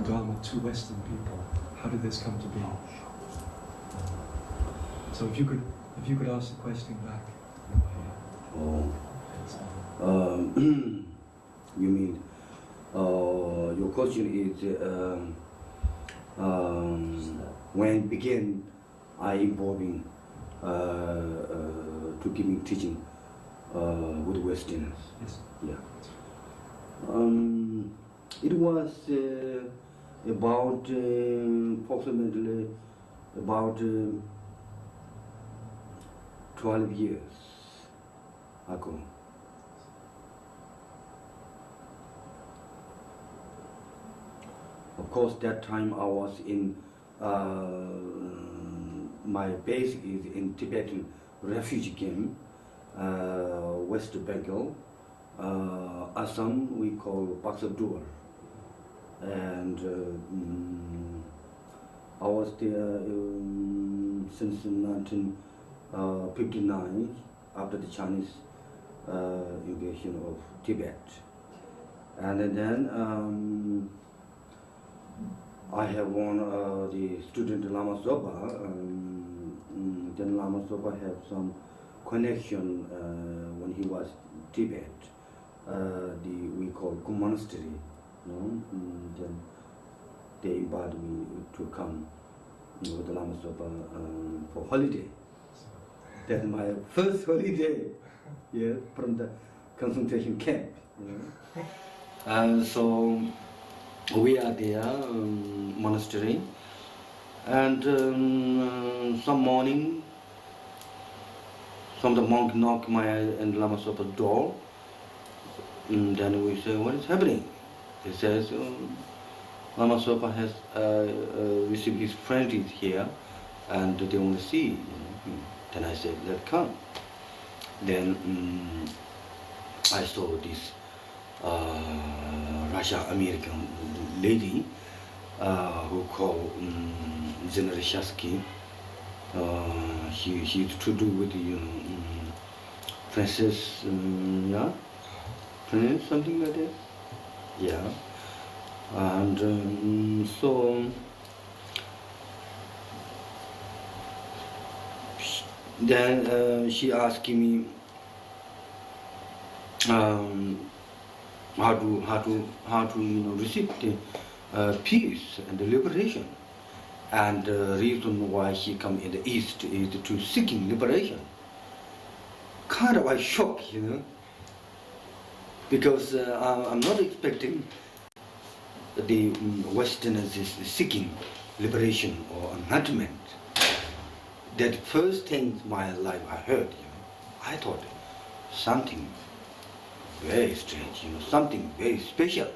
Dharma to Western people? How did this come to be? So if you could ask the question back. You mean your question is when began I involving to giving teaching with Westerners? Yes. Yeah. It was about approximately about 12 years ago. Of course, that time I was in, my base is in Tibetan refugee camp, West Bengal, Assam we call Baksadur. And I was there since 1959, after the Chinese invasion of Tibet. And then I have won the student Lama Zopa. Then Lama Zopa had some connection when he was in Tibet. We call monastery. Then they invited me to come with Lama Zopa for holiday. That's my first holiday, yeah, from the concentration camp. And so we are there, monastery, and some morning, some of the monk knock my and Lama Zopa's door, and then we say, what is happening? He says, Lama Zopa has received his friend is here, and they want to see. Then I said, let's come. Then I saw this Russia-American lady who called General Shasky. She to do with the princess, yeah, princess, something like that. Yeah, and so then she asked me how to receive the peace and the liberation, and the reason why she come in the East is to seeking liberation. Kind of a shock, because I'm not expecting the Westerners is seeking liberation or enlightenment. That first thing in my life I heard, I thought something very strange, something very special,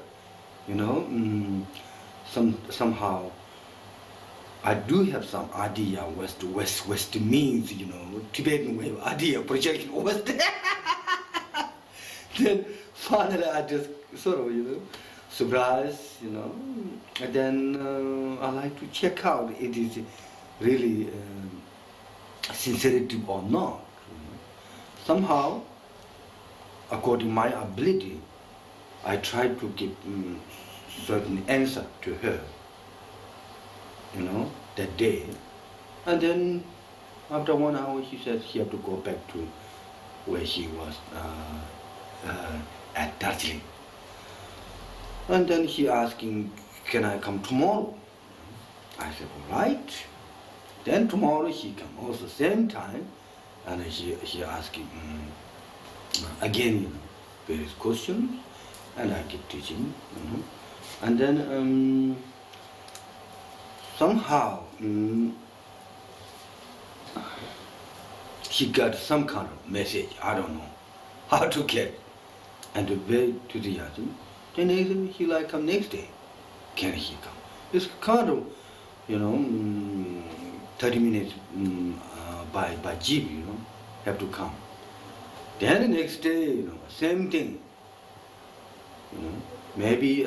somehow I do have some idea West means, Tibetan way of idea, projection West. Then finally I just sort of, surprised, and then I like to check out it is really sincerity or not. Somehow, according to my ability, I tried to give certain answer to her, that day. And then after 1 hour, she said she had to go back to where she was at Darjeeling. And then she asking, can I come tomorrow? I said, all right. Then tomorrow she come also same time, and she asking again, various questions, and I keep teaching, and then somehow she got some kind of message. I don't know how to get, and to very enthusiasm. Then he like come next day. Can he come? It's kind of 30 minutes by jeep, have to come. Then the next day, same thing. Maybe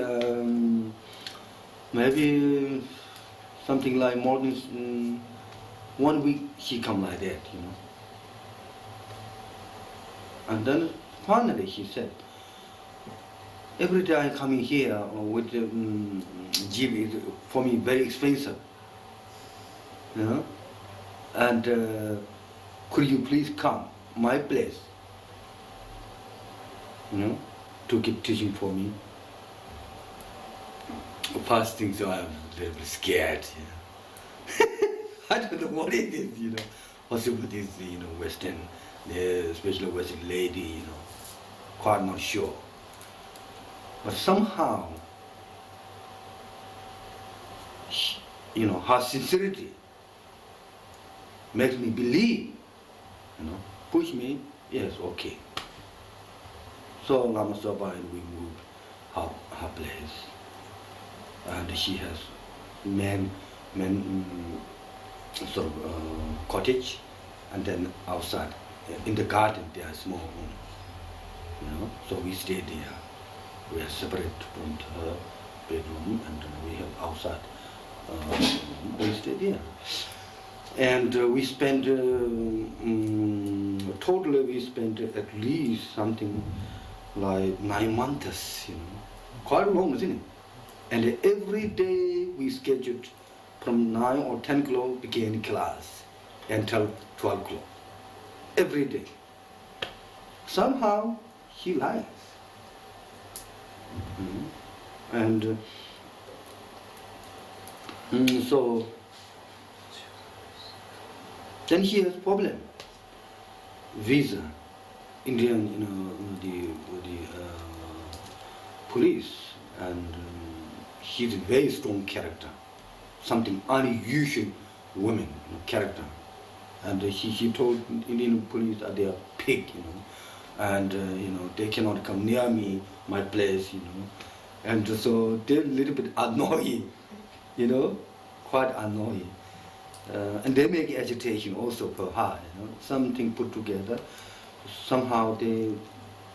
something like more than 1 week she come like that, And then finally she said, every day I come in here with jeep is for me very expensive, you know. And could you please come my place, you know, to keep teaching for me? First thing, so I'm a little bit scared, you know. I don't know what it is, you know. Possibly this, you know, Western, especially Western lady, you know, quite not sure. But somehow, you know, her sincerity makes me believe, you know, push me, yes, okay. So Lama Zopa and we moved her place. And she has main sort of cottage, and then outside in the garden there are small room, you know. So we stay there. We are separate from her bedroom, and we have outside. We stay there, and we spend totally we spent at least something like 9 months, you know, quite long, isn't it? And every day we scheduled from 9 or 10 o'clock begin class until 12 o'clock. Every day. Somehow he lies. And so then he has problem. Visa, Indian, you know, the police, and he's a very strong character, something unusual woman, you know, character. And he told Indian police that they are pig, you know, and you know, they cannot come near me, my place, you know. And so they're a little bit annoying, you know, quite annoying. And they make agitation also for her, you know, something put together. Somehow they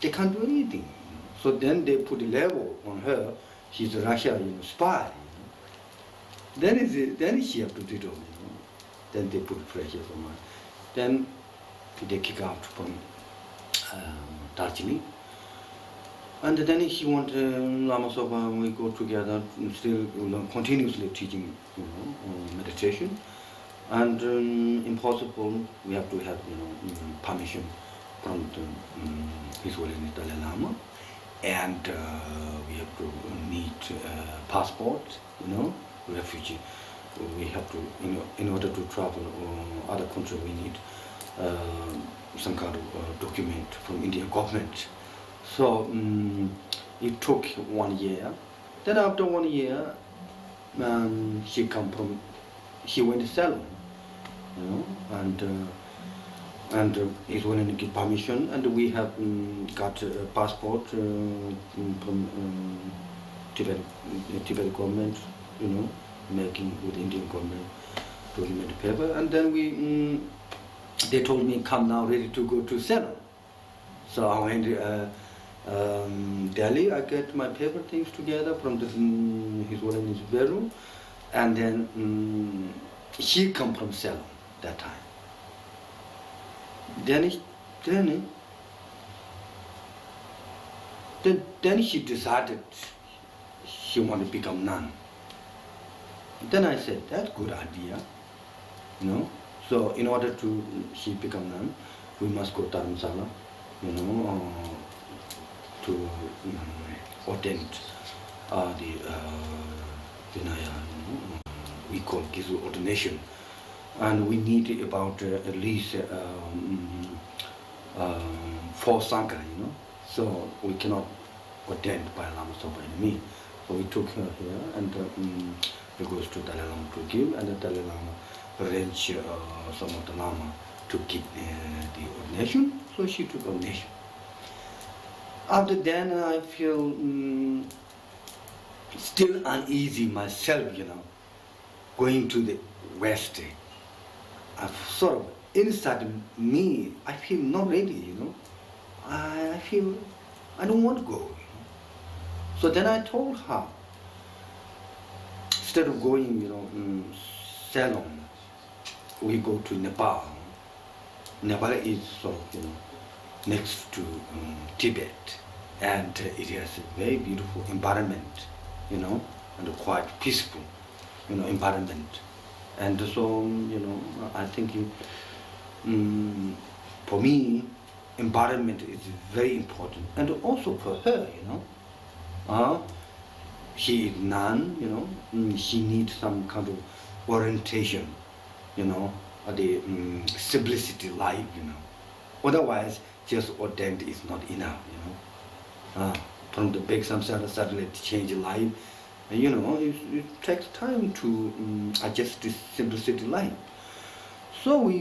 can't do anything. You know. So then they put a label on her. She's a Russia, you know, spy. You know. Then she have to do it all, you know. Then they put pressure on her. Then they kick out from Darjeeling. And then he want Lama Zopa, we go together, still continuously teaching, you know, meditation. And impossible, we have to have, you know, permission from His Holiness Dalai Lama, and we have to need passport, you know, refugee. We have to, you know, in order to travel other country, we need some kind of document from Indian government. So it took 1 year. Then after 1 year, he went to salon, you know, and he's willing to give permission, and we have got a passport from Tibet government, you know, making with Indian government document paper, and then they told me, come now, ready to go to salon. So I went Delhi. I get my paper things together from His Holiness bedroom, and then he come from salon that time. Then he decided he want to become nun. Then I said, that's good idea, you know. So in order to she become nun, we must go to Dharma, you know, to ordain the Vinaya, you know, we call it ordination. And we need about at least 4 Sangha, you know. So we cannot ordain by Lama Zopa and me. So we took her here, and we goes to Dalai Lama to give, and the Dalai Lama arranged some of the Lama to give the ordination. So she took ordination. After then, I feel still uneasy myself, you know, going to the West. I sort of inside me, I feel not ready, you know. I feel I don't want to go, you know. So then I told her, instead of going, you know, Ceylon, we go to Nepal. Nepal is sort of, you know, next to Tibet. and it has a very beautiful environment, you know, and quite peaceful, you know, environment. And so, you know, I think for me, environment is very important, and also for her, you know. She is nun, you know. She needs some kind of orientation, you know, the simplicity life, you know. Otherwise, just ordained is not enough, you know. From the big samsara suddenly to change life, and, you know, it takes time to adjust this simplicity life. So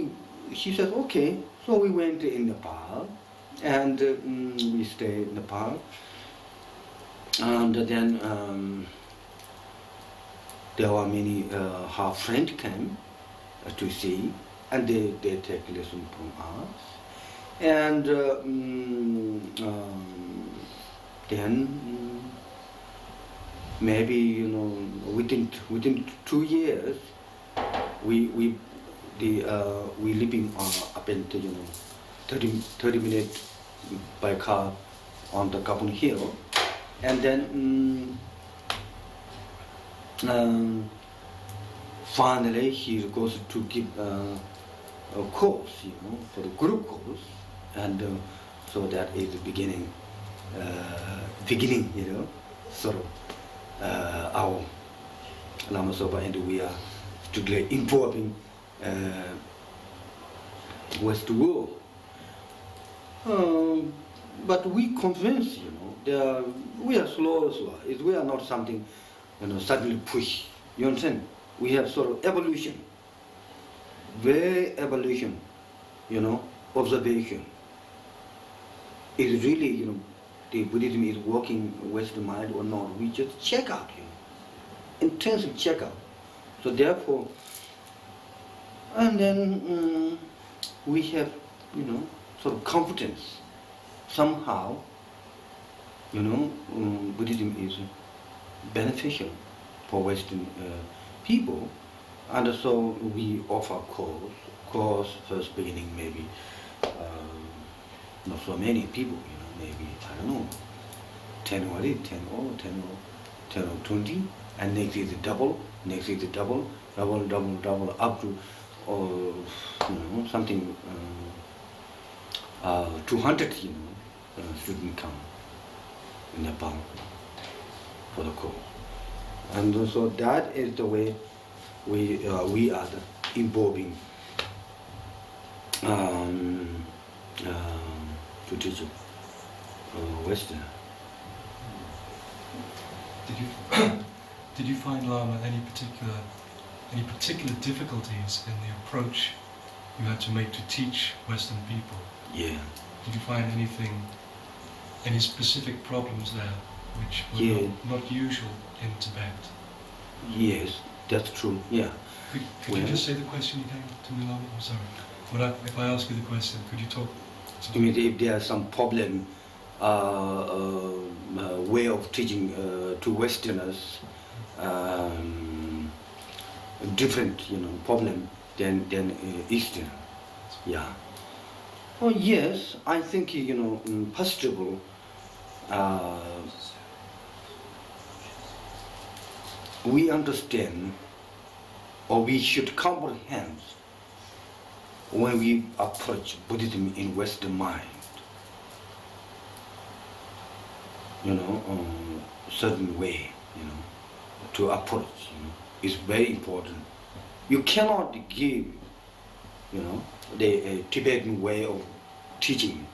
she says, okay. So we went in Nepal, and we stayed in Nepal, and then there were many her friends came to see, and they take lesson from us, and then maybe, you know, within 2 years we living up into, you know, 30 minutes by car on the Kapun Hill, and then finally he goes to give a course, you know, for the group course, and so that is the beginning, you know, sort of our Lama Zopa, and we are strictly involving West world. But we convince, you know, we are slow. We are not something, you know, suddenly push. You understand? We have sort of evolution, very evolution, you know, observation. Is really, you know, the Buddhism is working Western mind or not? We just check out, you know, intensive check out. So therefore, and then we have, you know, sort of confidence. Somehow, you know, Buddhism is beneficial for Western people, and so we offer course first beginning maybe not so many people, you know, maybe, I don't know, 10 or 20, and next is double, up to, you know, something 200, you know, students come in Nepal for the course. And so that is the way we are involving to teach Western. Did you find, Lama, any particular difficulties in the approach you had to make to teach Western people? Yeah. Did you find any specific problems there which were not usual in Tibet? Yes, that's true. Yeah. Could you just say the question again to me, Lama? I'm sorry. If I ask you the question, could you talk? I mean, if there is some problem, way of teaching to Westerners, different, you know, problem than Eastern. Yeah. Oh yes, I think, you know, first of all, we understand, or we should comprehend, when we approach Buddhism in Western mind, you know, certain way, you know, to approach, you know, is very important. You cannot give, you know, the Tibetan way of teaching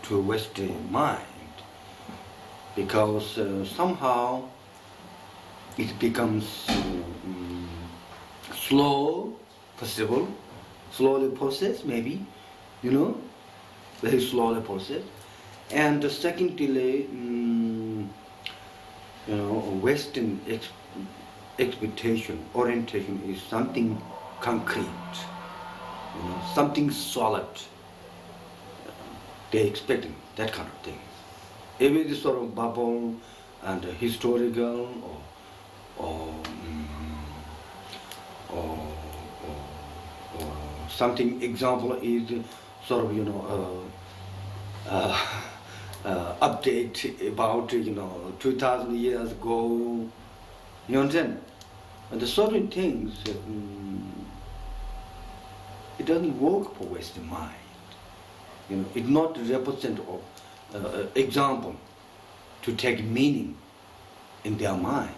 to a Western mind, because somehow it becomes slow, possible, slowly process maybe, you know, very slowly process. And the second delay, you know, Western expectation, orientation is something concrete, you know, something solid. They're expecting that kind of thing. If it is sort of bubble and historical or something, example is sort of, you know, update about 2,000 years ago. You understand? And the certain things, it doesn't work for Western mind. It not represent of example to take meaning in their mind.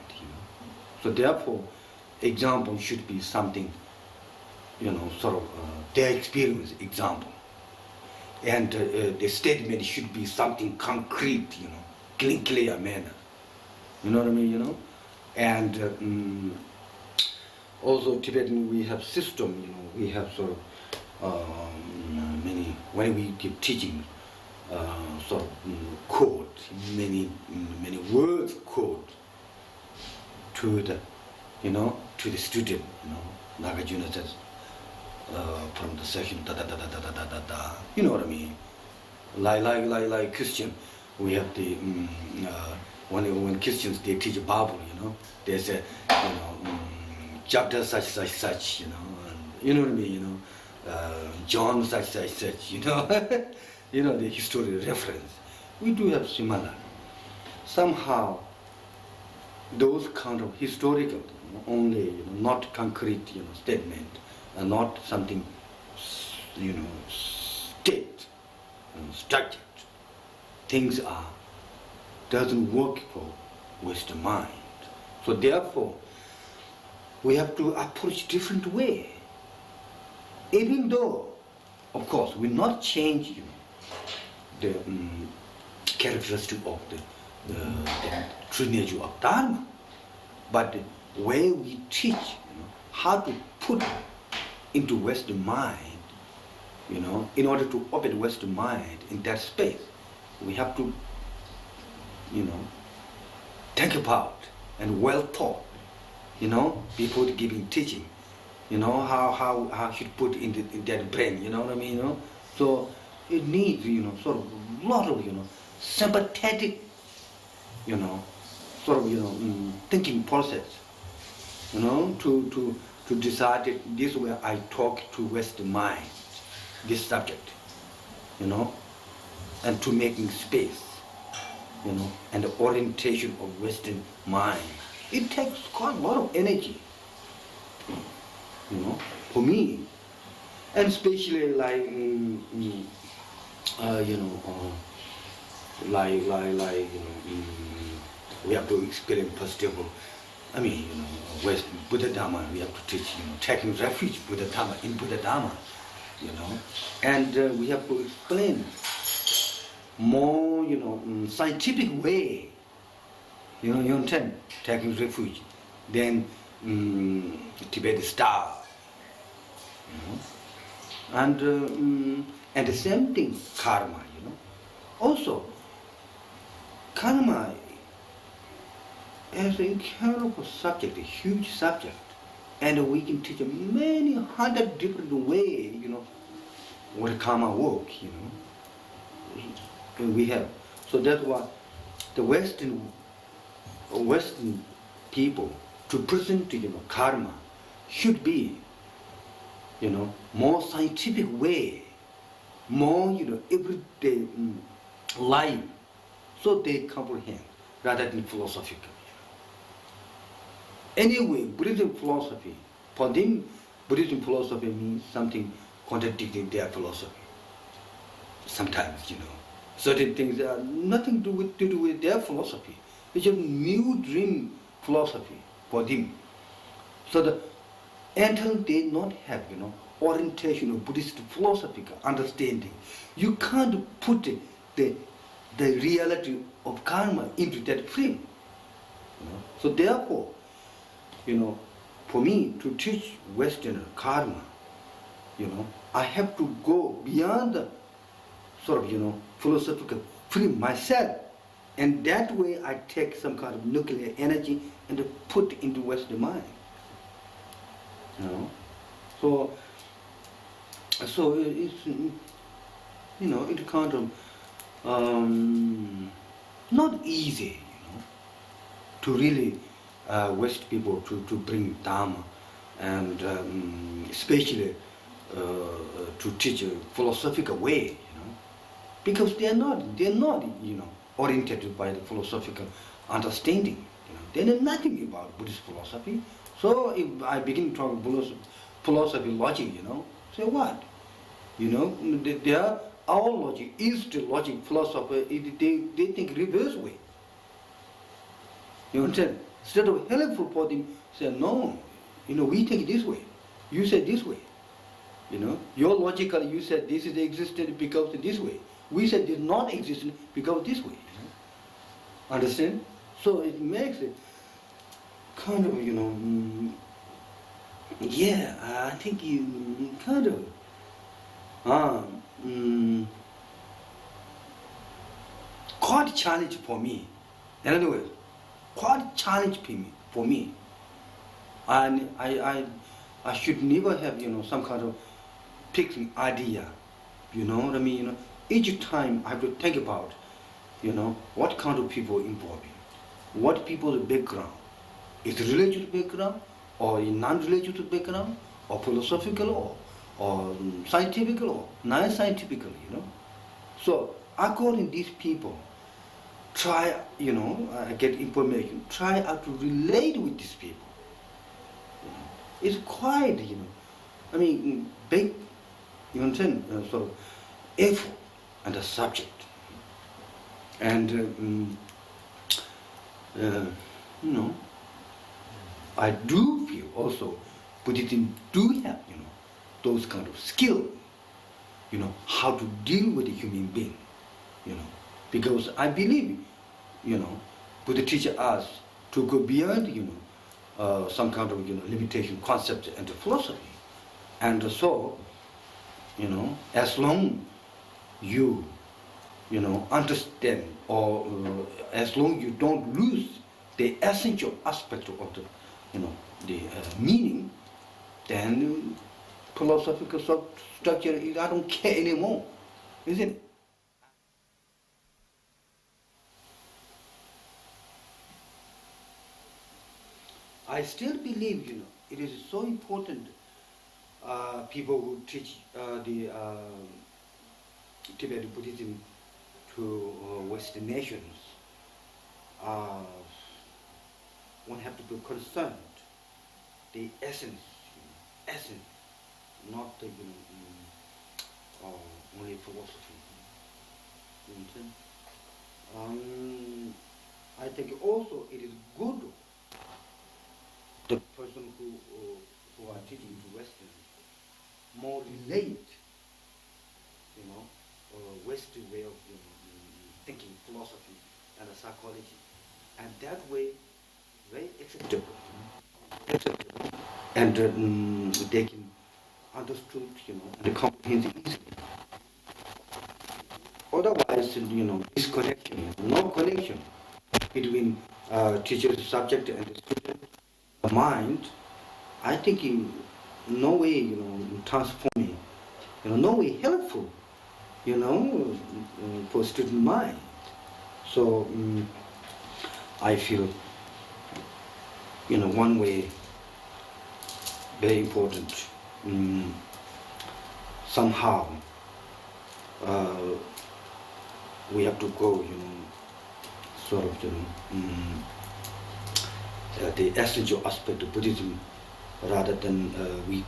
So therefore, example should be something, their experience example. And the statement should be something concrete, clear manner. You know what I mean, And also Tibetan, we have system, we have many, when we give teaching, code, many words code to the, to the student, Nagarjuna says, from the session, da da da da da da da da. You know what I mean? Like Christian, we have the when Christians they teach Bible, they say, chapter such, and you know what I mean, John such, the historical reference. We do have similar. Somehow, those kind of historical, only not concrete, statement. And not something, state, structured. Things doesn't work for Western mind. So therefore, we have to approach different way. Even though, of course, we not change the characteristic of the true nature of Dharma, but the way we teach, how to put into Western mind, in order to open Western mind in that space, we have to, think about and well thought, before giving teaching, how should put in that brain, you know what I mean, So it needs, sort of a lot of, sympathetic, thinking process, to decide that this way I talk to Western mind, this subject, and to making space, and the orientation of Western mind. It takes quite a lot of energy, for me, and especially like, we have to experience positive. I mean, West Buddha Dharma, we have to teach, taking refuge Buddha Dharma in Buddha Dharma, and we have to explain more, scientific way, you understand, taking refuge, then Tibet style, and the same thing, karma, Also, karma as an incredible subject, a huge subject, and we can teach many hundred different ways, what karma work, we have. So that's why the Western people to present, karma should be, more scientific way, more, everyday life, so they comprehend rather than philosophical. Anyway, Buddhism philosophy, for them, Buddhism philosophy means something contradicting their philosophy. Sometimes, certain things are nothing to do with their philosophy. It's just new dream philosophy for them. So until they not have, orientation of Buddhist philosophical understanding, you can't put the reality of karma into that frame. So therefore, for me to teach Western karma, I have to go beyond the sort of, philosophical frame myself. And that way I take some kind of nuclear energy and put into Western mind. So it's, it kind of not easy, to really West people to bring Dharma, and especially to teach a philosophical way, because they're not, oriented by the philosophical understanding. They know nothing about Buddhist philosophy. So if I begin to talk philosophy logic, say what? Our logic is the logic philosophy. They think reverse way. You understand? Instead of helpful for them, say no. We think this way. You said this way. Your logical, you said this is existent because this way. We said this not existent because this way. Understand? So it makes it kind of, I think you kind of, quite challenge for me. In other words, quite challenge for me. And I should never have, some kind of fixing idea. You know what I mean? Each time I have to think about, what kind of people involved in, what people's background. Is it religious background, or non-religious background, or philosophical, or scientific, or non-scientific, So according to these people, try, get information, try how to relate with these people. It's quite, big, sort of effort and a subject. And, I do feel also Buddhism do have, those kind of skill, how to deal with a human being, because I believe, Buddha teaches us to go beyond, some kind of, limitation, concept and philosophy. And so, as long you, understand, or as long you don't lose the essential aspect of the, the meaning, then philosophical structure, I don't care anymore, isn't it? I still believe, it is so important, people who teach the Tibetan Buddhism to Western nations, one have to be concerned the essence, not the only philosophy. You understand? I think also it is good the person who are teaching to Western more relate, Western way of thinking, philosophy and psychology, and that way very acceptable. And they can understood, and comprehend easily. Otherwise, disconnection, no connection between teacher, subject, and the student, the mind, I think in no way, transforming, no way helpful, for student mind. So I feel, one way, very important. Somehow we have to go, sort of, the essential aspect of Buddhism, rather than we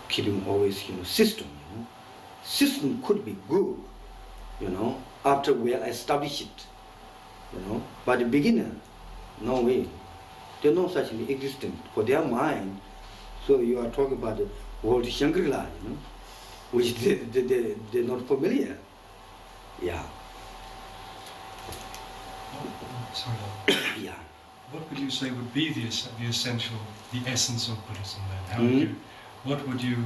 keeping always, system. System could be good, after we establish it, but the beginner, no way. There's no such thing existent for their mind. So you are talking about the world Shangri-La, which they're not familiar. Yeah. Sorry. Yeah. What would you say would be the essential, the essence of Buddhism then? What would you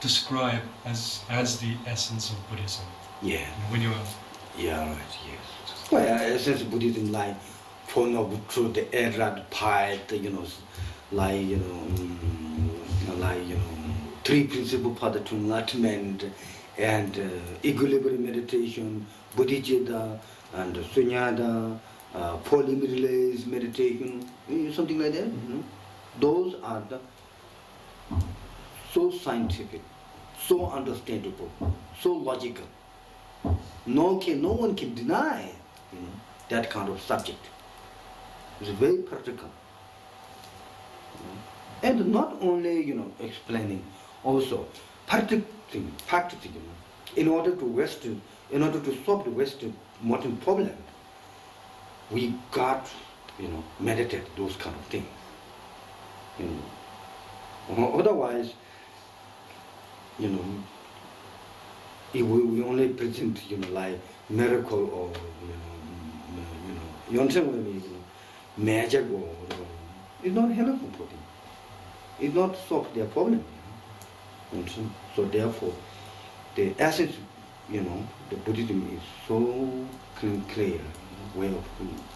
describe as the essence of Buddhism? Yeah. When you are... Yeah, right, yes. Well, essence of Buddhism, like Four Noble Truth, the Errad Path, Three Principal Paths to Enlightenment, and equilibrium meditation, Bodhicitta, and Sunyata, Four Limit Relays meditation, something like that. Those are the so scientific, so understandable, so logical. no one can deny, that kind of subject. It's very practical. And not only, explaining, also practicing, in order to solve the Western modern problem. We got, meditate those kind of things. Otherwise, if we only present, like miracle or, you understand what I mean? Magic or whatever. It's not helpful for them. It's not solve their problem. So therefore, the essence, the Buddhism is so clear way of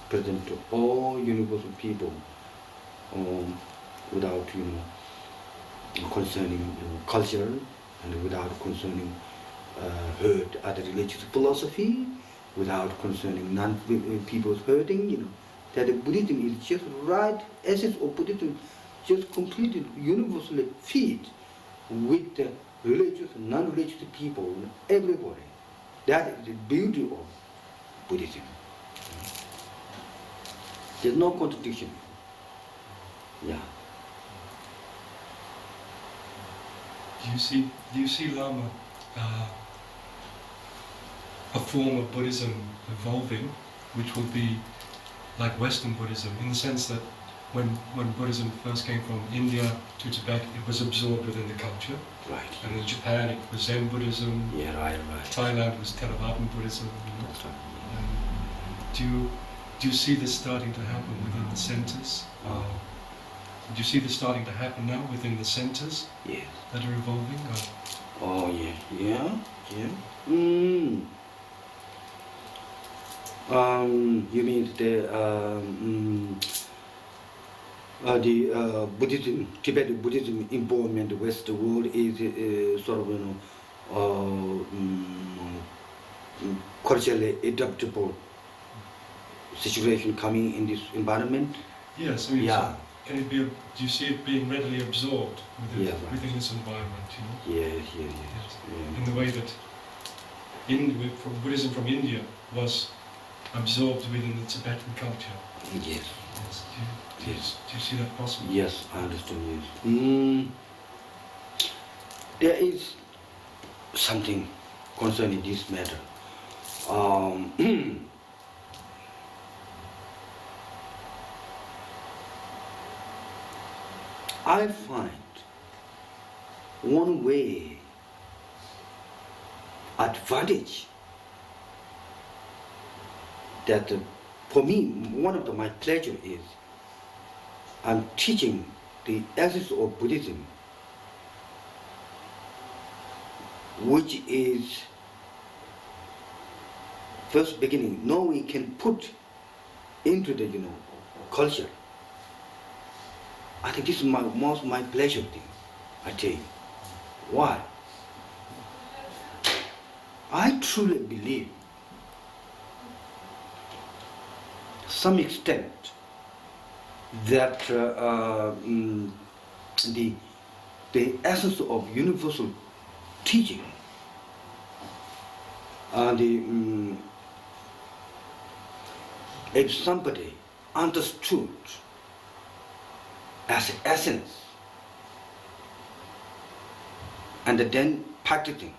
present to all universal people, without concerning culture and without concerning hurt other religious philosophy, without concerning non-people's hurting. That the Buddhism is just right essence of Buddhism, just completely universally fit with the religious and non-religious people, everybody. That is the beauty of Buddhism. There's no contradiction. Yeah. Do you see Lama a form of Buddhism evolving, which will be like Western Buddhism, in the sense that when Buddhism first came from India to Tibet, it was absorbed within the culture. Right. And in Japan, it was Zen Buddhism. Yeah, right. Thailand was Theravada Buddhism. That's right. Do you see this starting to happen within the centers? Do you see this starting to happen now within the centers? Yes. That are evolving? Oh yeah. You mean the Buddhism, Tibetan Buddhism involvement in the Western world is sort of culturally adaptable situation coming in this environment? Yes, yeah. Can it be? Do you see it being readily absorbed within this environment? Yes. In the way that Buddhism from India was absorbed within the Tibetan culture. Yes. Do you see that possible? Yes, I understand. Yes. There is something concerning this matter. I find one way advantage that for me, one of my pleasure is I'm teaching the essence of Buddhism, which is first beginning. Now we can put into the culture. I think this is my pleasure thing. I tell you, why? I truly believe, to some extent, that the essence of universal teaching, if somebody understood as essence and then practicing,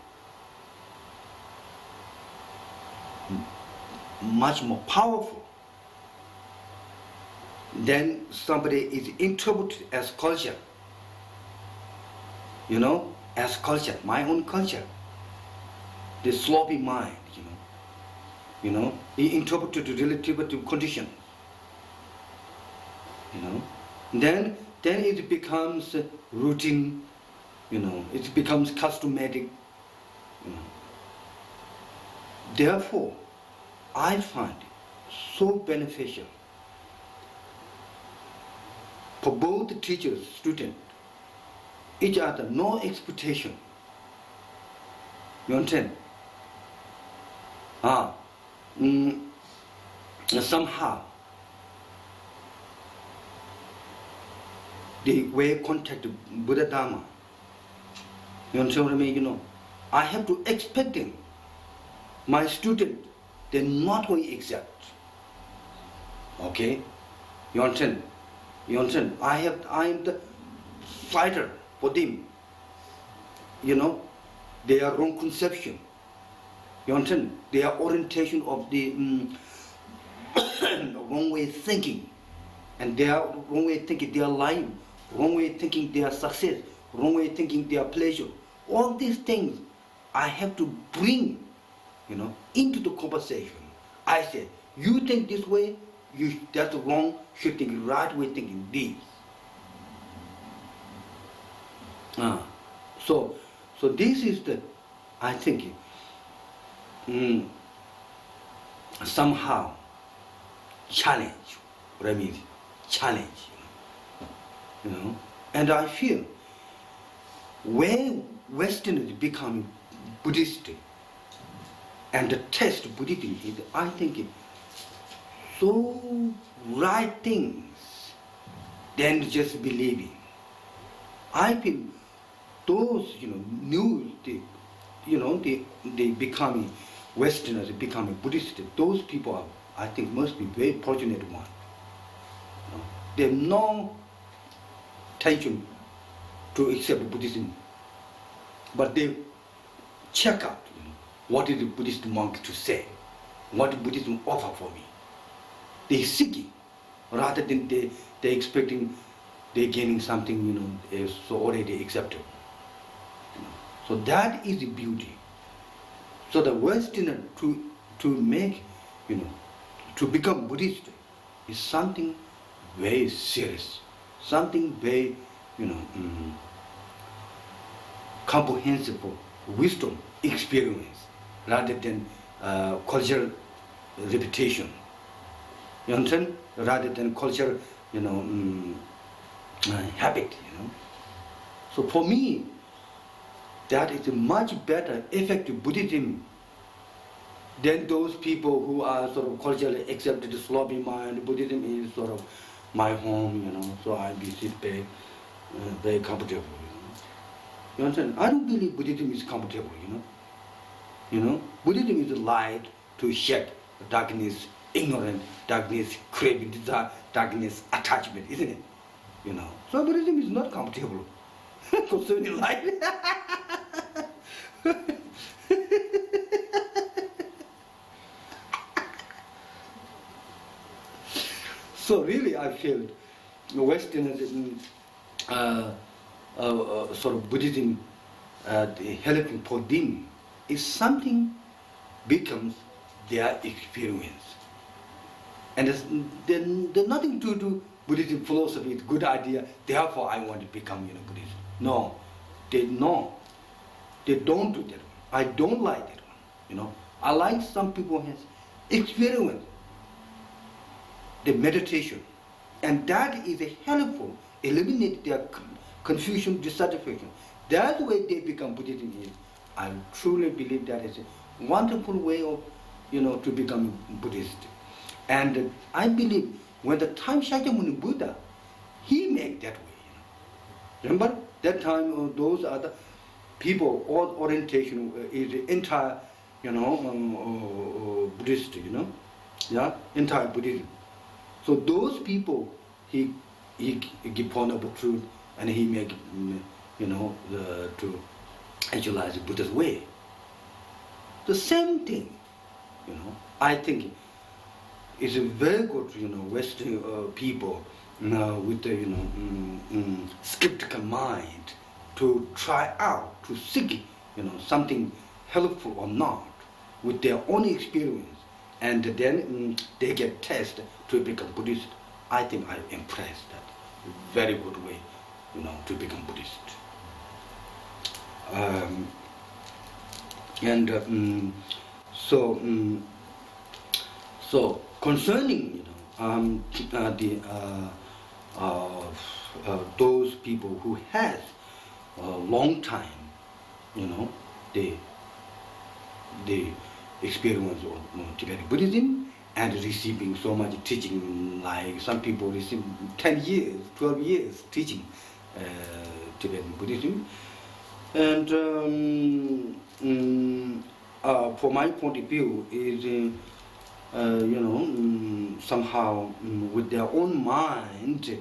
much more powerful than somebody is interpreted as culture. As culture, my own culture. The sloppy mind, he interpreted the relative condition. Then it becomes routine, it becomes customary. Therefore, I find it so beneficial for both the teachers, students, each other, no expectation. You understand? Somehow, the way contact Buddha Dharma, you understand what I mean? I have to expect him My students, they not only accept. Okay? You understand? You understand? I am the fighter for them. You know, their wrong conception. You understand? Their orientation of the wrong way of thinking. And their wrong way of thinking their life, wrong way of thinking their success, wrong way of thinking their pleasure. All these things I have to bring, you know, into the conversation. I say, you think this way, that's wrong, you think right way thinking this. So this is the, I think, somehow challenge, what I mean, challenge, you know. And I feel where Westerners become Buddhist and the test Buddhism is, I think, so right things than just believing. I feel those, you know, new, they becoming Westerners, becoming Buddhist, those people are, I think, must be very fortunate one. You know, they have no intention to accept Buddhism, but they check out, you know, what is the Buddhist monk to say, what Buddhism offer for me. They seeking, rather than they expecting they're gaining something, you know, is so already accepted. You know. So that is the beauty. So the Westerner to make, you know, to become Buddhist is something very serious, something very, you know, comprehensible wisdom, experience, rather than cultural reputation. You understand? Rather than cultural, you know, habit. You know. So for me, that is a much better, effective Buddhism than those people who are sort of culturally accepted, sloppy mind. Buddhism is sort of my home, you know, so I sit back, very comfortable, you know. You understand? I don't believe Buddhism is comfortable, you know. You know, Buddhism is a light to shed darkness, ignorance, darkness, craving, desire, darkness, attachment, isn't it? You know. So Buddhism is not comfortable concerning life. So really, I feel Westerners, sort of Buddhism, helping for them is something becomes their experience, and there's nothing to do. Buddhism philosophy is a good idea. Therefore, I want to become, you know, Buddhist. No, they don't do that. I don't like that one. You know, I like some people has experience the meditation, and that is a helpful, eliminate their confusion, dissatisfaction. That's the way they become Buddhist. I truly believe that is a wonderful way of, you know, to become Buddhist. And I believe when the time Shakyamuni Buddha, he made that way. You know. Remember that time those other people, all orientation is the entire, you know, Buddhist, you know, yeah, entire Buddhism. So those people, he give Honorable Truth, and he make, you know, to actualize the Buddha's way. The same thing, you know, I think is a very good, you know, Western people with the, you know, skeptical mind to try out, to seek, you know, something helpful or not with their own experience, and then they get tested to become Buddhist. I think I'm impressed that very good way, you know, to become Buddhist. So concerning, you know, those people who has a long time, you know, the experience of Tibetan Buddhism and receiving so much teaching, like some people receive 10 years, 12 years teaching Tibetan Buddhism, and for my point of view, is somehow with their own mind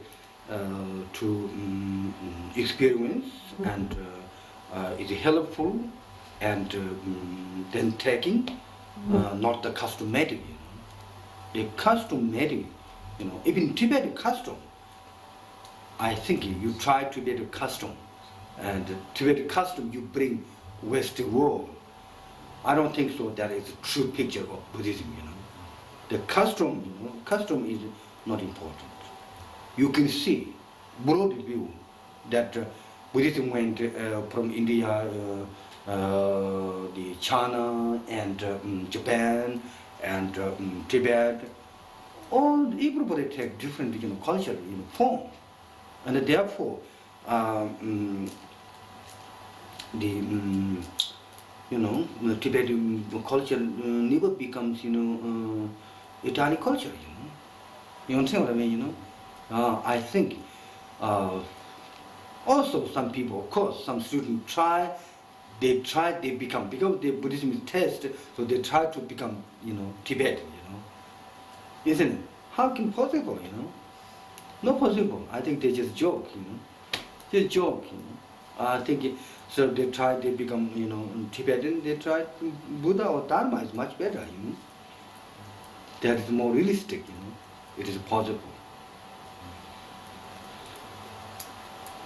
to experience, and is helpful, and then taking, not the customary. The customary, even Tibetan custom. I think you try Tibetan custom, and Tibetan custom you bring Western world. I don't think so. That is a true picture of Buddhism. The custom, custom is not important. You can see broad view that Buddhism went from India, the China, and Japan, and Tibet. All everybody take different culture, form, and therefore the Tibetan culture never becomes Italian culture. You understand what I mean? I think also some people, of course, some students they become, because the Buddhism is test, so they try to become Tibetan. Isn't it? How can possible? Not possible. I think they just joke. Just joke. I think so. They become Tibetan. They try Buddha or Dharma is much better. That is more realistic. It is possible.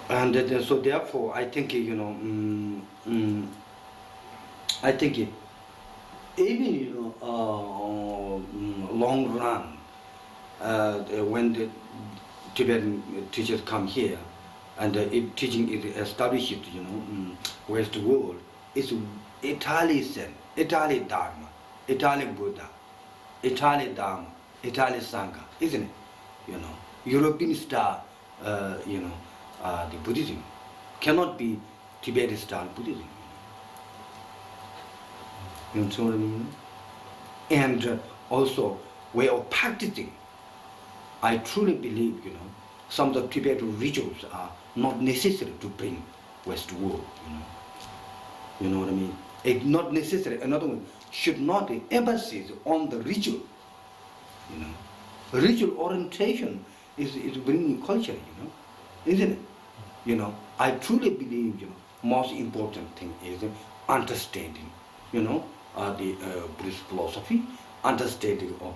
And so therefore, I think I think even long run, when the Tibetan teachers come here, and if teaching is established, West world, it's Italian Zen, Italian Dharma, Italian Buddha, Italian Dharma, Italian Sangha, isn't it? European style, the Buddhism cannot be Tibetan style Buddhism. You know what I mean? And also way of practicing. I truly believe, some of the Tibetan rituals are not necessary to bring West world. You know what I mean? It's not necessary. Another one should not be emphasis on the ritual. Ritual orientation is bringing culture. Isn't it? I truly believe, most important thing is understanding, the Buddhist philosophy, understanding of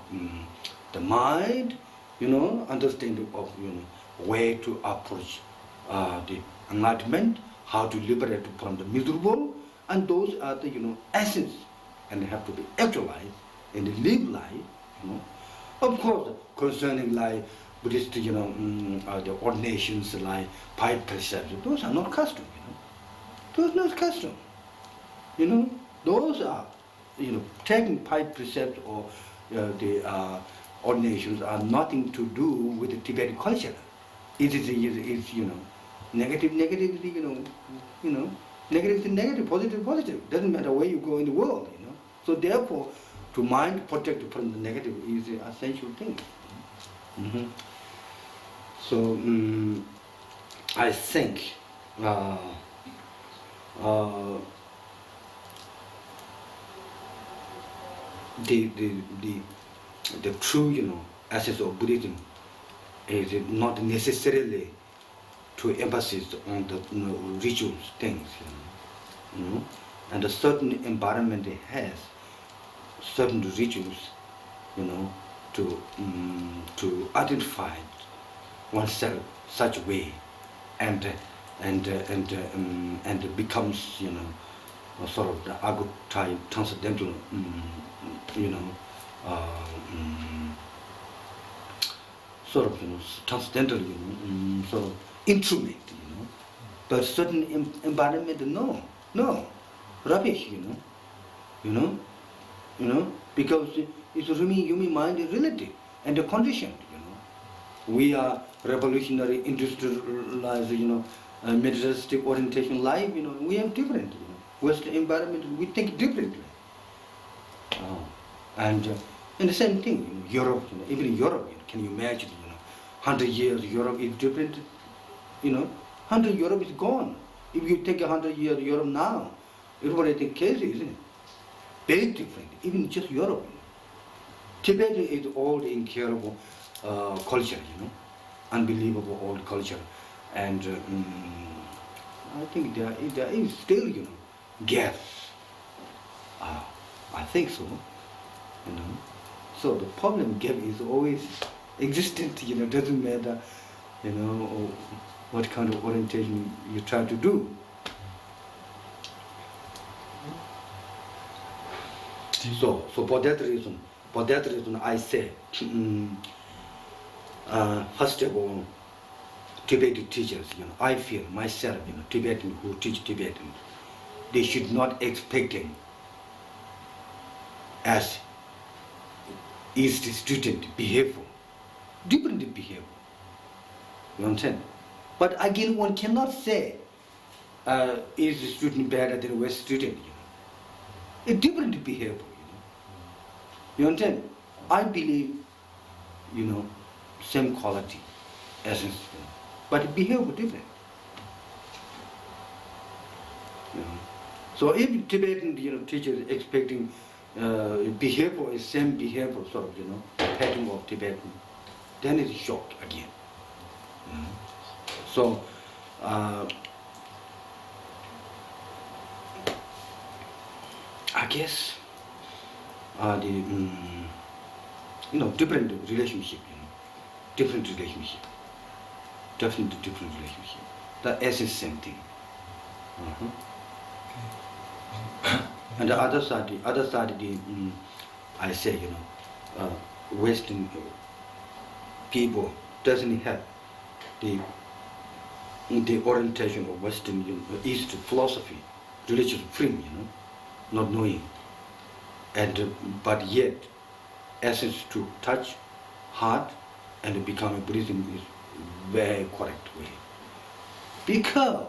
the mind, understanding of, way to approach the enlightenment, how to liberate from the miserable, and those are the, essence, and they have to be actualized and live life, Of course, concerning like Buddhist, the ordinations like pipe precepts, those are not custom, Those are not custom. Those are, taking pipe precepts or the ordinations are nothing to do with the Tibetan culture. It is negative, negative, negative is negative, positive, positive. Doesn't matter where you go in the world, So therefore, to mind protect from the negative is an essential thing. So I think the true essence of Buddhism is not necessarily to emphasis on the rituals things, and a certain environment has certain rituals, to identify oneself such way, and becomes sort of the archetype transcendental, sort of transcendental, sort of instrument, but certain environment, no, rubbish, because it's human mind is relative and conditioned, We are revolutionary, industrialized, materialistic orientation life, we have different, Western environment, we think differently. And the same thing, Europe, even Europe, can you imagine, 100 years Europe is different, 100 Europe is gone. If you take 100 years Europe now, everybody think crazy, isn't it? very different, even just Europe. Tibet is old, incurable culture, unbelievable old culture, and I think there is still, gaps. I think so, So the problem gap is always existent, doesn't matter, what kind of orientation you try to do. So for that reason, I say, first of all, Tibetan teachers, I feel myself, Tibetan who teach Tibetan, they should not expecting as East student behavior, different behavior. You understand? But again, one cannot say East student better than West student. A different behavior. You understand? I believe, same quality, essence, but behavior different. So if Tibetan, teachers expecting behavior is same behavior, sort of, pattern of Tibetan, then it's shock again. So I guess different relationship, definitely different relationship. The essence same thing. And the other side, I say, Western people doesn't have the orientation of Western, East philosophy, religious freedom, not knowing, and but yet, essence to touch heart and become a Buddhism is very correct way. Because,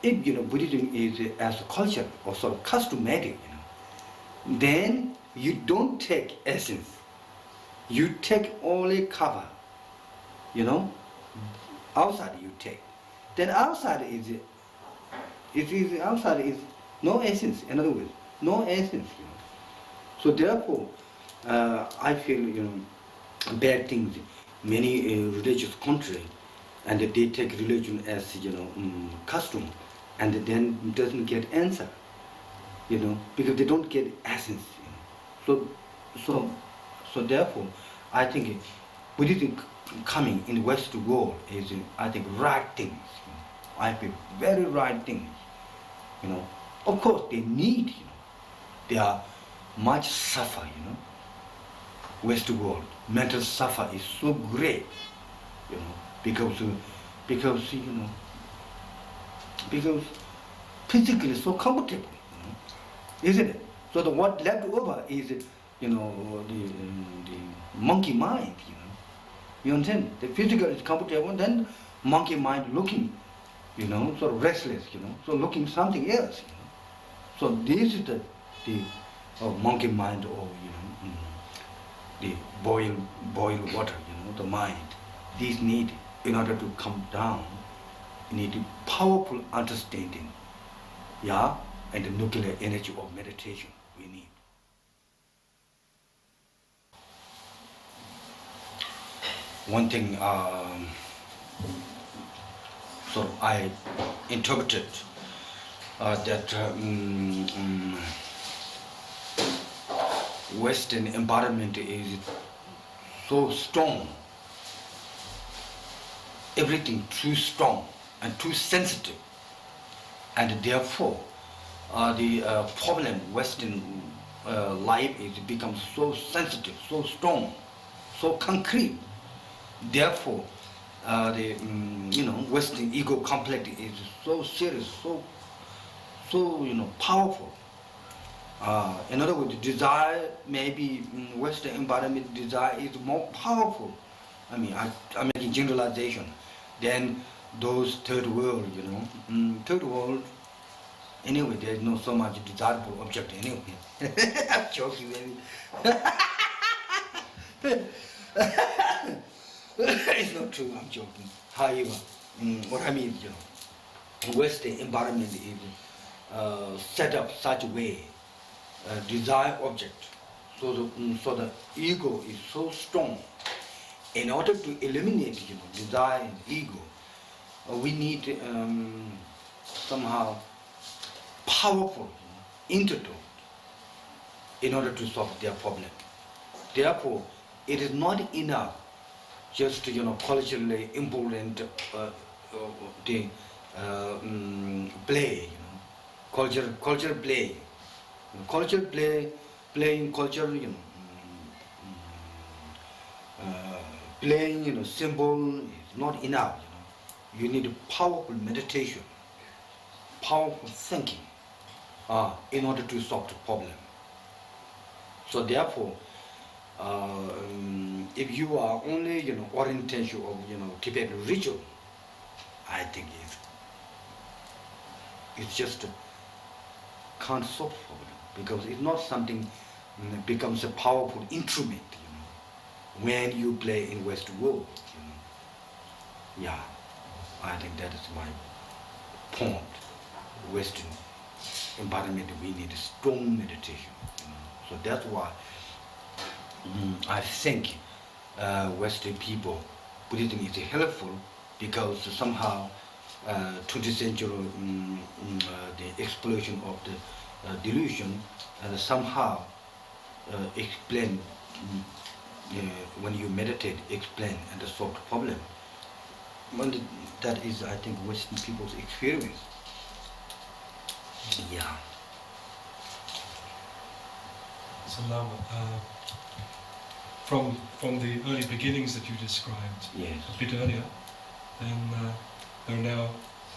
if Buddhism is as a culture or sort of customary, then you don't take essence. You take only cover, outside you take. Then outside is no essence, in other words, no essence. So therefore, I feel, bad things, many religious countries, and they take religion as, custom, and then doesn't get answer, because they don't get essence. So therefore, I think Buddhism coming in the Western world is, I think, right things. I feel very right things. Of course, they need, they are much suffer, Western world, mental suffer is so great, because physically so comfortable, isn't it? So the what left over is, the monkey mind, You understand? The physical is comfortable, then monkey mind looking, sort of restless, so looking something else, So this is the monkey mind, or the boil water, the mind. These need, in order to come down, need powerful understanding, and the nuclear energy of meditation we need. One thing, so I interpreted that Western environment is so strong, everything too strong and too sensitive, and therefore the problem Western life is becomes so sensitive, so strong, so concrete. Therefore, the Western ego complex is so serious, so powerful. In other words, desire, maybe Western environment desire is more powerful. I mean, I'm making generalization. Than those third world, third world. Anyway, there's not so much desirable object anyway. I'm joking, maybe. It's not true, I'm joking. However, what I mean, Western environment is set up such a way, desire object, so the ego is so strong. In order to eliminate, desire and ego, we need somehow powerful antidote in order to solve their problem. Therefore, it is not enough just culturally important play, culture play, playing culture, playing symbol is not enough. You need powerful meditation, powerful thinking in order to solve the problem. So therefore, if you are only orientation of Tibetan ritual, I think it's just can't solve the problem, because it's not something becomes a powerful instrument when you play in West world. Yeah, I think that is my point. Western environment, we need strong meditation. So that's why I think Western people, Buddhism is helpful, because somehow 20th century the explosion of the delusion and somehow explain when you meditate, explain and solve the problem. And that is, I think, Western people's experience. Yeah. So Lama, from the early beginnings that you described, Yes. a bit earlier, then there are now,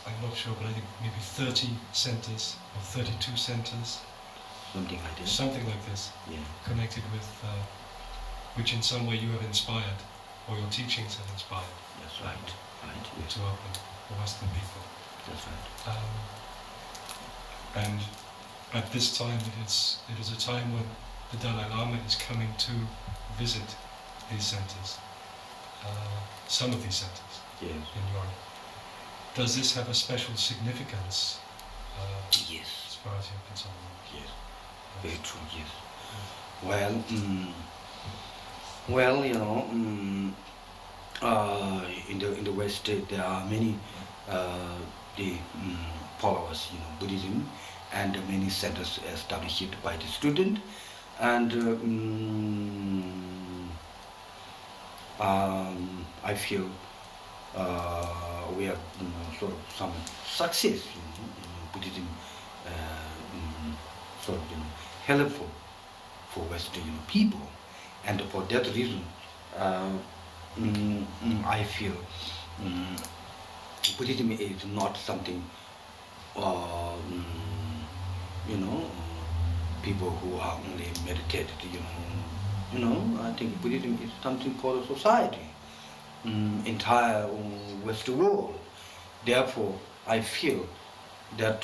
I'm not sure, but I think maybe 30 centers or 32 centers, Something like this. something like this, Yeah. connected with, which in some way you have inspired, or your teachings have inspired. That's right. Right. Yes. To open for Western people. That's right. And at this time, it is a time when the Dalai Lama is coming to visit these centers, some of these centers Yes. in Europe. Does this have a special significance Yes. as far as you're concerned? Yes. Very true. Yes. Well, in the West there are many the followers, Buddhism, and many centers established by the student, and I feel we have sort of some success in Buddhism, sort of helpful for Western people, and for that reason I feel Buddhism is not something people who are only meditated, I think Buddhism is something for the society, entire Western world. Therefore, I feel that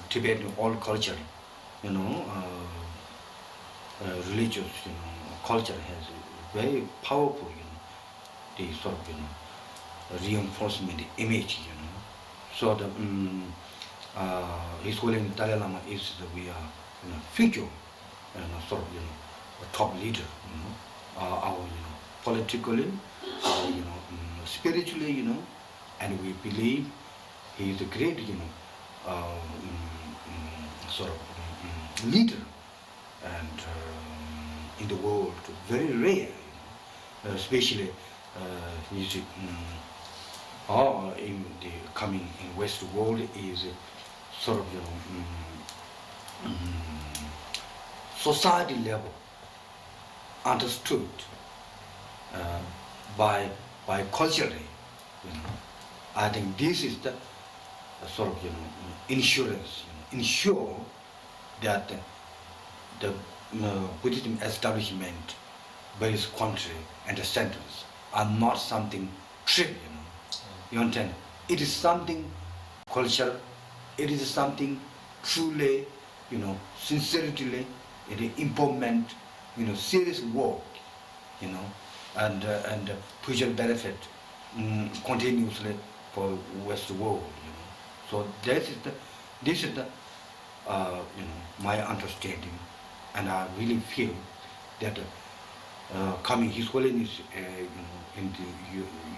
Tibetan all culture, religious, culture has a very powerful, the sort of, reinforcement image, So the His Holiness Dalai Lama is we are future, sort of a top leader, our politically, spiritually, and we believe he is a great, sort of leader, and in the world very rare, especially in the coming in West world is sort of society level understood by culturally. I think this is the sort of insurance, ensure that the Buddhism establishment, various country and the centers are not something trivial. You understand? It is something culture. It is something truly, sincerely, it is implement, serious work, and future benefit continuously for West world. So that is This is the, my understanding, and I really feel that coming His Holiness, in the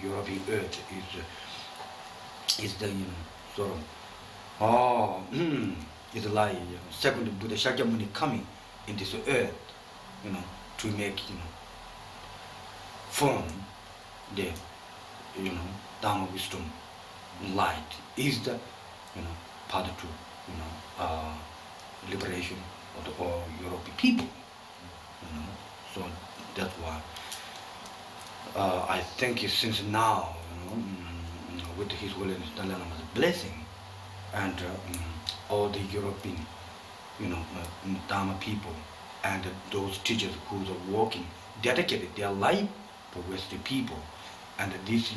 European earth is the, sort of, it's like second Buddha Shakyamuni coming in this earth, to make, firm the, Dharma wisdom light is the, path to, liberation of the all European people, So that's why I think since now, with His Holiness Dalai Lama's blessing and all the European, Dharma people and those teachers who are working, dedicated their life for Western people, and this,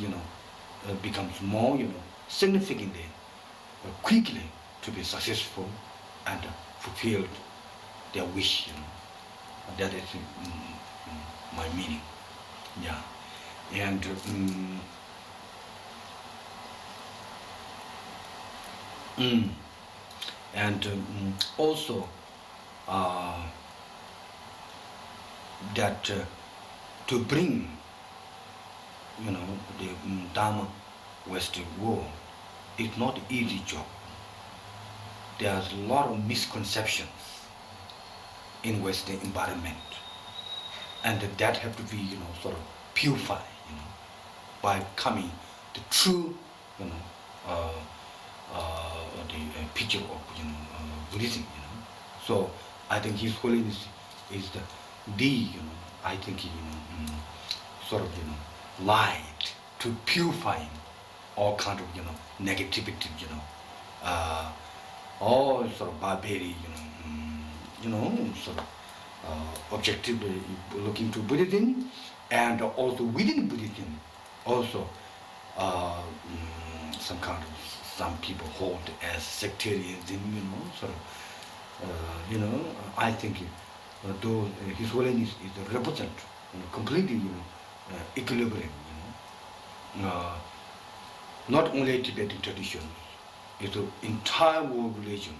becomes more, significantly, quickly to be successful and fulfilled their wish, That is my meaning, yeah. And also that to bring, the Dharma Western world is not an easy job. There's a lot of misconceptions in Western environment, and that have to be, sort of purified, by becoming the true, the picture of Buddhism, So I think His Holiness is the I think, sort of, light to purifying all kind of, negativity, all sort of barbarian, sort of objectively looking to Buddhism, and also within Buddhism, also some people hold as sectarianism, sort of, I think though His Holiness is represent completely, equilibrium, not only Tibetan tradition, it's the entire world religion,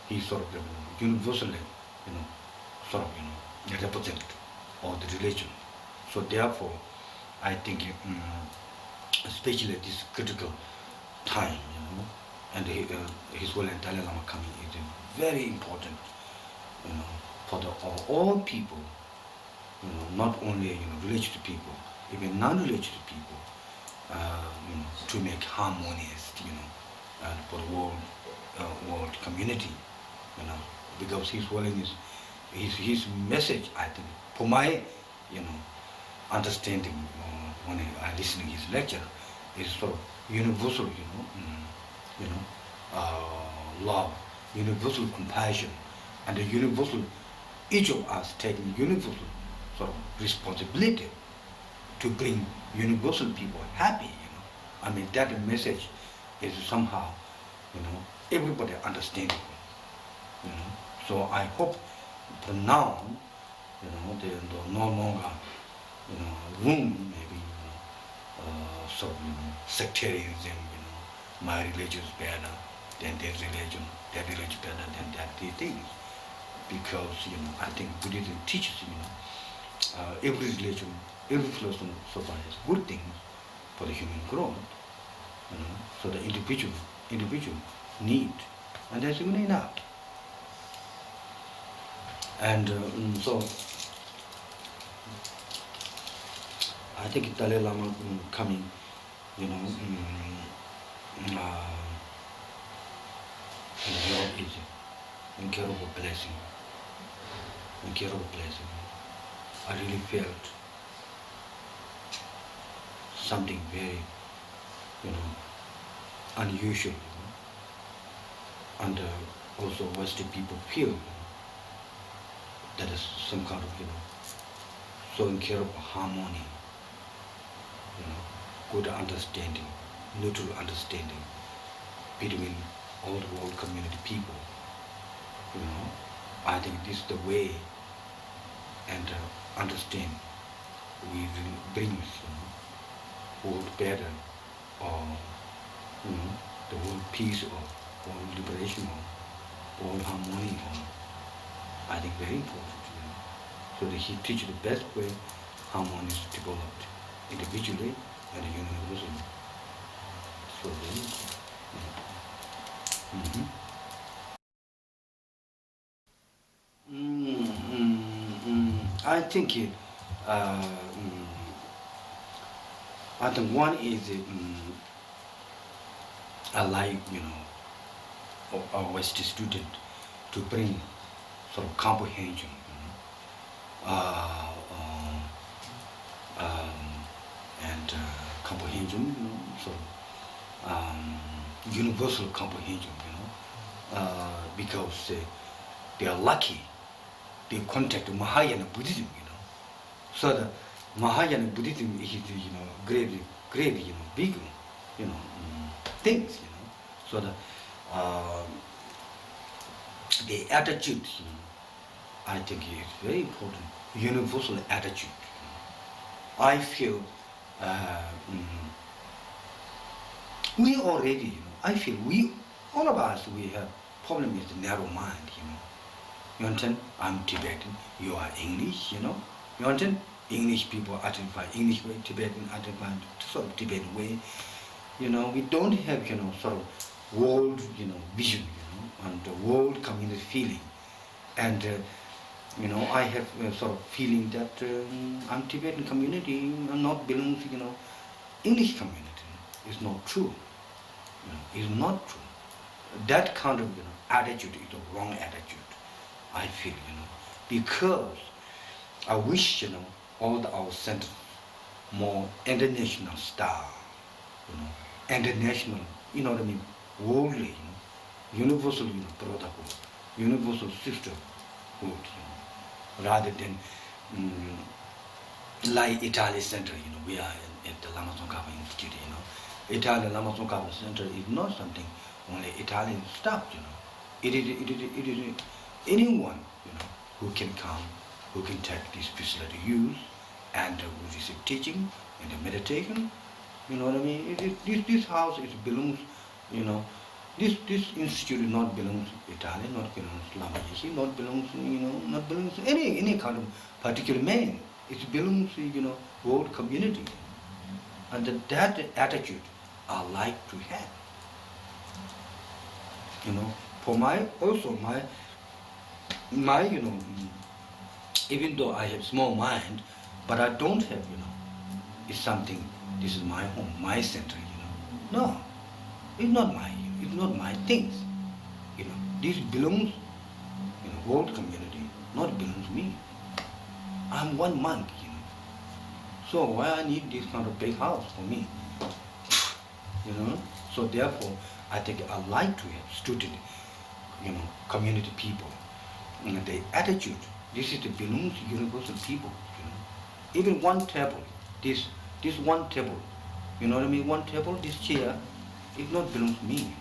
he sort of universally, sort of, represent all the religion. So therefore, I think, especially this critical time, and His Holiness Dalai Lama coming is very important, for all people, not only, religious people, even non-religious people, to make harmonious, and for the world community, because His Holiness, his message, I think, for my, understanding, when I listen to his lecture, is sort of universal, love, universal compassion, and the universal, each of us taking universal sort of responsibility to bring universal people happy, I mean, that message is somehow, everybody understanding, So I hope from now, there's no longer, room, maybe, sort of, sectarianism, my religion is better than their religion, their religion better than that, these things. Because, I think Buddhism teaches, every religion, every philosophy has good things for the human growth, so the individual need, and that's even enough. And so, I think Dalai Lama coming, is incredible blessing. Incredible blessing. I really felt something very, unusual, and also Western people feel that is some kind of, so incredible harmony, good understanding, mutual understanding between all the world community people. I think this is the way and understand we will bring world better, or the world peace, or or liberation or harmony, I think very important. So that he teaches the best way harmony is developed individually and universally. So very important. I think one is I like our West student to bring sort of comprehension, and comprehension, sort of universal comprehension, because they are lucky. They contact Mahayana Buddhism, So the Mahayana Buddhism is, great, big, things, So the attitude, I think is very important. Universal attitude. I feel we already, I feel all of us, we have problem with the narrow mind, You understand? I'm Tibetan, you are English, You understand? English people identify English way, Tibetan identify sort of Tibetan way. We don't have, sort of world, vision, and the world community feeling. And, I have sort of feeling that I'm Tibetan community, I'm not belong to, English community. It's not true. It's not true. That kind of, attitude is a wrong attitude. I feel, because I wish, all our centers more international style, international, what I mean, worldly, universal, brotherhood, universal sisterhood, rather than like Italia Center, we are at the Lama Tzong Khapa Institute, Italia Lama Tzong Khapa Center is not something only Italian stuff, It is anyone, who can come, who can take this facility use, and who receive teaching and meditation, what I mean? This house, it belongs, this institute not belongs to Italy, not belongs to Lama Yeshe, not belongs, not belongs to any kind of particular man. It belongs to, world community. And that attitude I like to have. For my, even though I have small mind, but I don't have, it's something, this is my home, my center, No, it's not my things. This belongs, world community, not belongs to me. I'm one monk, So why I need this kind of big house for me? So therefore, I think I like to have student, community people. The attitude, this is the belongs to universal people, Even one table, this one table, what I mean? One table, this chair, it not belongs to me,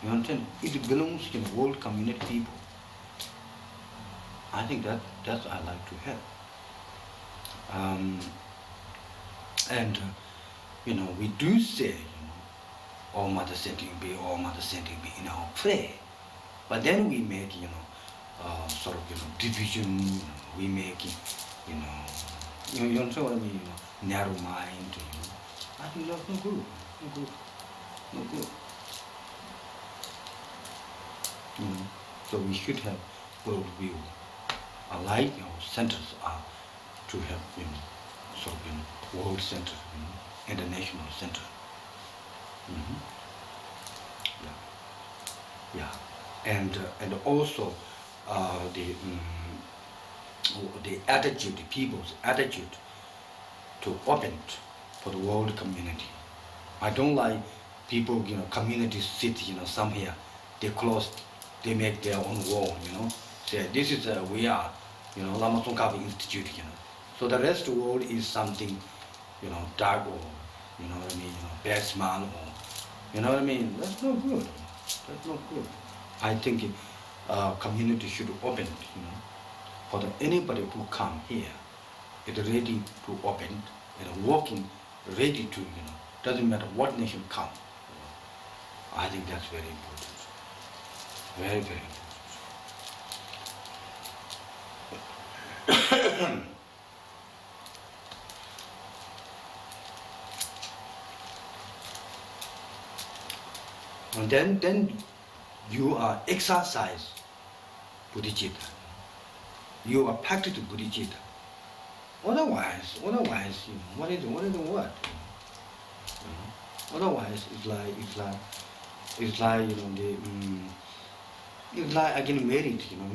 You understand? It belongs to world community people. I think that's I like to have. And we do say, all mother sending be in our prayer. But then we make, sort of, division, we make, you understand what I mean, narrow mind, I think that's no good, no good. So we should have world view. I like our centers are to have, sort of, world center, international center. Yeah. And also the attitude, the people's attitude to open for the world community. I don't like people, communities sit, somewhere, they close, they make their own wall, Say, this is we are, Lama Tzong Khapa Institute, So the rest of the world is something, dark or, what I mean, bad smell or, what I mean? That's not good. That's not good. I think community should open, for anybody who come here, is ready to open and working, ready to, doesn't matter what nation come. I think that's very important. Very, very important. And then you are exercise bodhicitta. You are practicing bodhicitta. Otherwise, you know, what is the word? You know? Otherwise, it's like you know it's like again marriage, you know,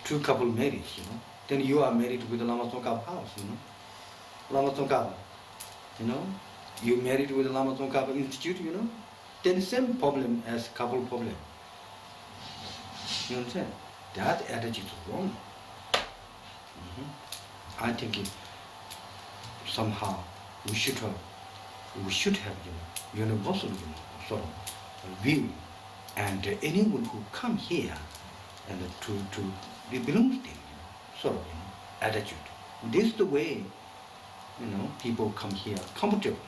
two couple marriage, you know. Then you are married with the Lama Tzong Khapa house, you know, Lama Tzong Khapa, you know. You married with the Lama Tzong Khapa institute, you know. Then the same problem as couple problem. You understand? That attitude is wrong. I think somehow we should have you know, universal, you know, sort of view, and anyone who come here and to it belongs to them, you know, sort of, you know, attitude. This is the way, you know, people come here comfortable.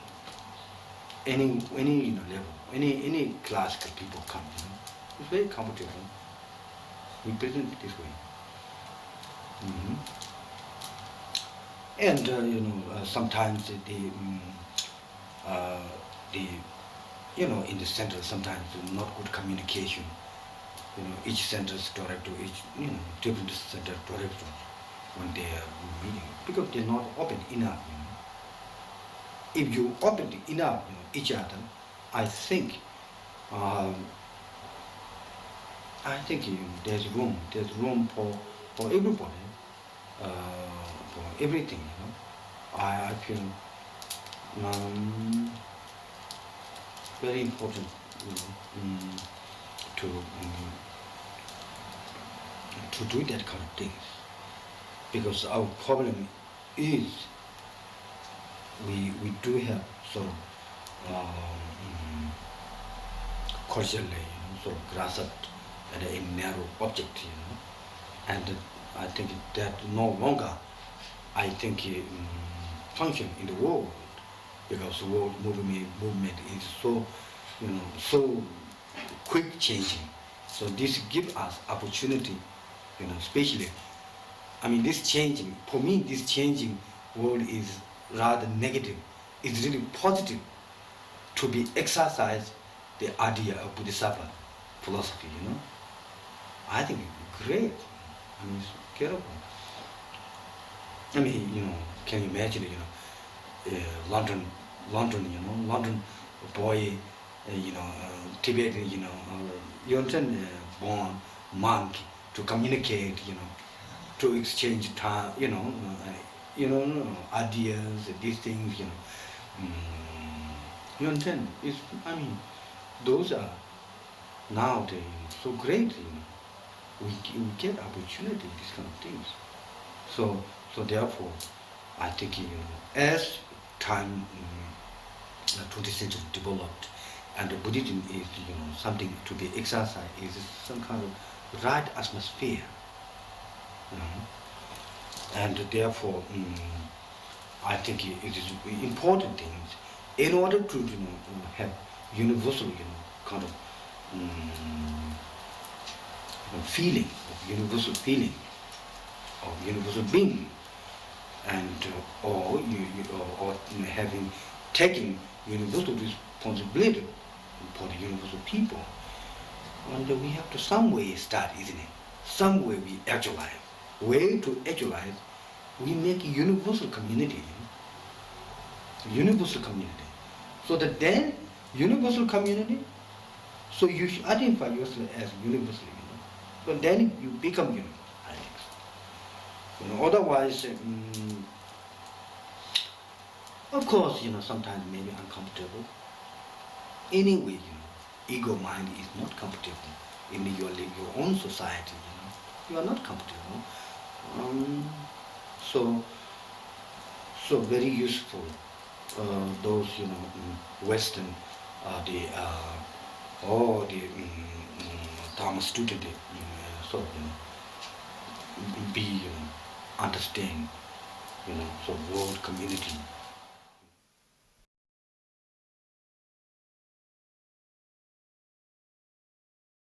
Any you know level, any classical people come, you know, it's very comfortable. We present it this way. And you know, sometimes the you know, in the center sometimes not good communication. You know, each center's director, each, you know, different center director when they are meeting, because they're not open enough. You know, if you open enough, you know, each other, I think you know, there's room for everybody, for everything. You know, I feel very important, you know, to do that kind of things, because our problem is we do have sort of culturally, you know, sort of grasped at a narrow object, you know, and I think that no longer, I think, function in the world, because the world movement is so, you know, so quick changing. So this gives us opportunity, you know, especially, I mean, this changing, for me, this changing world is rather negative. It's really positive to be exercise the idea of Bodhisattva philosophy, you know. I think it's great. I mean, it's terrible. I mean, you know, can you imagine, you know, London, you know, London boy, you know, Tibetan, you know, you understand, born monk, to communicate, you know, to exchange time, you know, ideas, these things, you know. You understand? It's, I mean, those are nowadays so great, you know. We get opportunity, these kind of things. So therefore, I think, you know, as time, 20th century developed, and the Buddhism is, you know, something to be exercised, is some kind of right atmosphere, you know. And therefore, I think it is important things in order to, you know, have universal, you know, kind of feeling, universal being, and or having taken universal responsibility for the universal people. And we have to some way start, isn't it? Some way we actualize. Way to actualize, we make a universal community. Universal community. So that then, universal community, so you should identify yourself as universal, you know. So then you become universal, I think. You know, otherwise, of course, you know, sometimes maybe uncomfortable. Anyway, you know, ego mind is not comfortable in your own society, you know. You are not comfortable. So very useful. Those, you know, Western, the Dharma student, sort of, you know, be, you know, understand, you know, so world community.